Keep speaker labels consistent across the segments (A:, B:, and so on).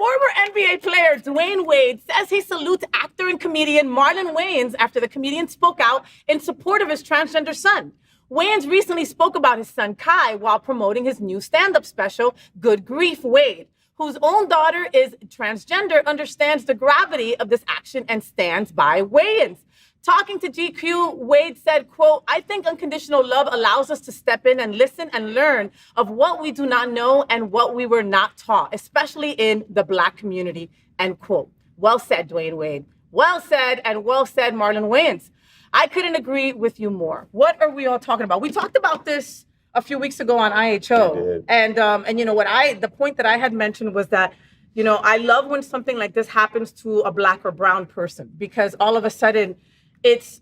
A: Former NBA player Dwyane Wade says he salutes actor and comedian Marlon Wayans after the comedian spoke out in support of his transgender son. Wayans recently spoke about his son Kai while promoting his new stand-up special, Good Grief Wade, whose own daughter is transgender, understands the gravity of this action and stands by Wayans. Talking to GQ, Wade said, quote, "I think unconditional love allows us to step in and listen and learn of what we do not know and what we were not taught, especially in the Black community," end quote. Well said, Dwyane Wade. Well said, and well said, Marlon Wayans. I couldn't agree with you more. What are we all talking about? We talked about this a few weeks ago on IHO. And you know, the point that I had mentioned was that, you know, I love when something like this happens to a Black or brown person, because all of a sudden it's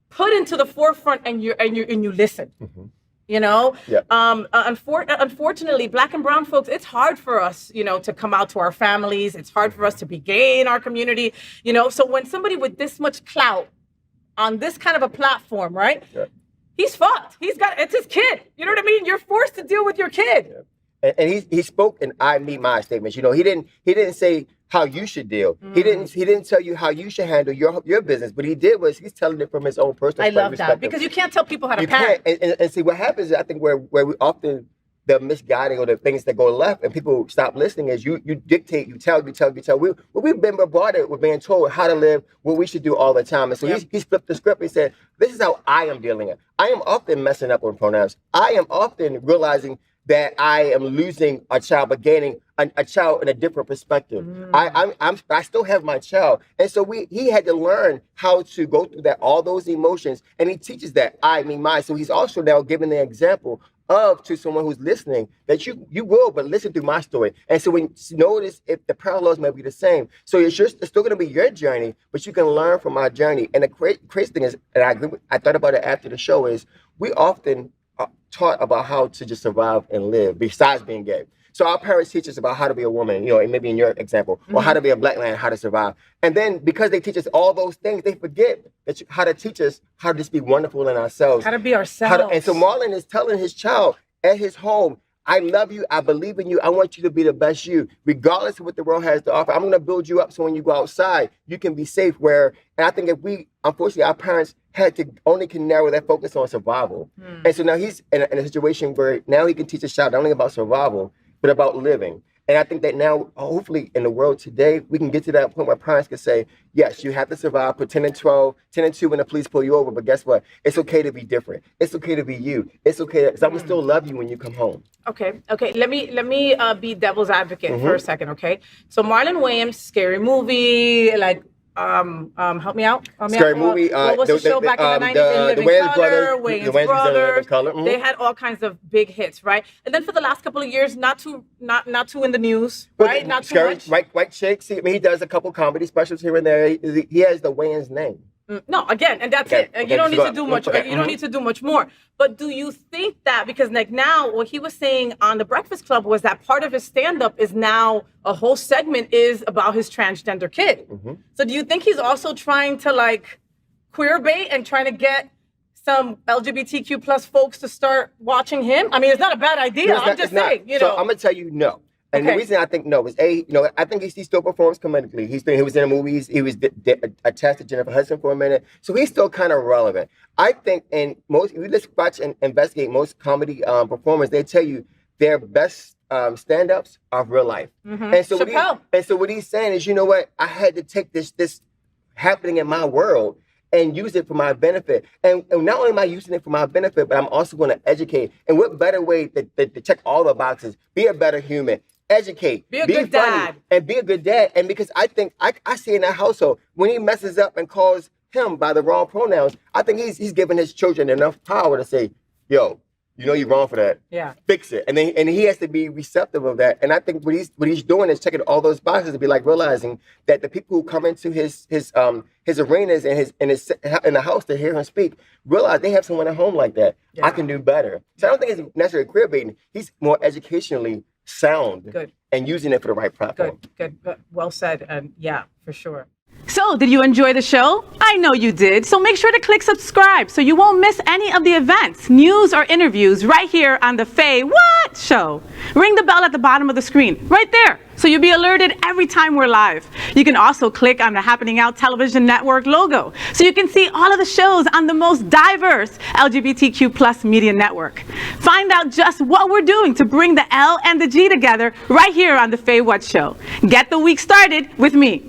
A: put into the forefront and you listen. Mm-hmm. You know, yeah. Unfortunately, Black and brown folks, it's hard for us, you know, to come out to our families. It's hard for us to be gay in our community, you know. So when somebody with this much clout on this kind of a platform, right? Yeah. He's fucked. It's his kid. You know what I mean? You're forced to deal with your kid.
B: Yeah. And he spoke in I, me, my statements. You know, he didn't say how you should deal. He didn't tell you how you should handle your business. But he's telling it from his own personal perspective.
A: I love that, because you can't tell people how to parent.
B: And see, what happens is, I think where we often, the misguiding or the things that go left and people stop listening is you dictate, you tell. We've been bombarded with being told how to live, what we should do all the time. And so he's flipped the script and said, this is how I am dealing it. I am often messing up on pronouns. I am often realizing that I am losing a child, but gaining a child in a different perspective. I still have my child. And so he had to learn how to go through all those emotions. And he teaches that I, me, my. So he's also now giving the example to someone who's listening that you will, but listen through my story. And so when you notice if the parallels may be the same. So it's still going to be your journey, but you can learn from our journey. And the crazy thing is, and I agree I thought about it after the show, is we often are taught about how to just survive and live besides being gay. So our parents teach us about how to be a woman, you know, and maybe in your example, or how to be a Black man, how to survive. And then because they teach us all those things, they forget how to teach us how to just be wonderful in ourselves.
A: How to be ourselves.
B: And so Marlon is telling his child at his home, I love you, I believe in you, I want you to be the best you, regardless of what the world has to offer. I'm going to build you up so when you go outside, you can be safe. And I think unfortunately, our parents can narrow that focus on survival. And so now he's in a situation where now he can teach his child not only about survival, but about living. And I think that now, hopefully, in the world today, we can get to that point where parents can say, yes, you have to survive, put 10 and 2 when the police pull you over, but guess what? It's okay to be different. It's okay to be you. It's okay, because I'm going to still love you when you come home.
A: Okay. Let me be devil's advocate for a second, okay? So Marlon Wayans, scary movie, like, help me out.
B: Scary movie.
A: What was the show back in the 90s?
B: The Wayans Brothers.
A: Wayans Brothers. They had all kinds of big hits, right? And then for the last couple of years, not too in the news, right? Not too much.
B: White Chicks. He does a couple comedy specials here and there. He has the Wayans name.
A: No, again, and that's it. You don't need to do much. You don't need to do much more. But do you think that, because like now, what he was saying on the Breakfast Club was that part of his stand-up is now a whole segment is about his transgender kid. So do you think he's also trying to like queer bait and trying to get some LGBTQ plus folks to start watching him? I mean, it's not a bad idea. I'm just saying, you know.
B: So I'm gonna tell you no. And the reason I think no is I think he still performs comedically. He was in a movie. He was attached to Jennifer Hudson for a minute, so he's still kind of relevant. I think if you just watch and investigate most comedy performers, they tell you their best stand-ups are real life. And so what he's saying is, you know what? I had to take this happening in my world and use it for my benefit. And not only am I using it for my benefit, but I'm also going to educate. And what better way to check all the boxes? Be a better human. Educate,
A: be a good dad,
B: and be a good dad. And because I think I see in that household when he messes up and calls him by the wrong pronouns, I think he's giving his children enough power to say, "Yo, you know you're wrong for that. Yeah, fix it." And he has to be receptive of that. And I think what he's doing is checking all those boxes to be like realizing that the people who come into his arenas and in the house to hear him speak realize they have someone at home like that. Yeah. I can do better. So I don't think it's necessarily queer baiting. He's more educationally sound and using it for the right platform.
A: Good. Well said. And yeah, for sure. So, did you enjoy the show? I know you did, so make sure to click subscribe so you won't miss any of the events, news, or interviews right here on the Faye What Show. Ring the bell at the bottom of the screen, right there, so you'll be alerted every time we're live. You can also click on the Happening Out Television Network logo, so you can see all of the shows on the most diverse LGBTQ+ media network. Find out just what we're doing to bring the L and the G together right here on the Faye What Show. Get the week started with me.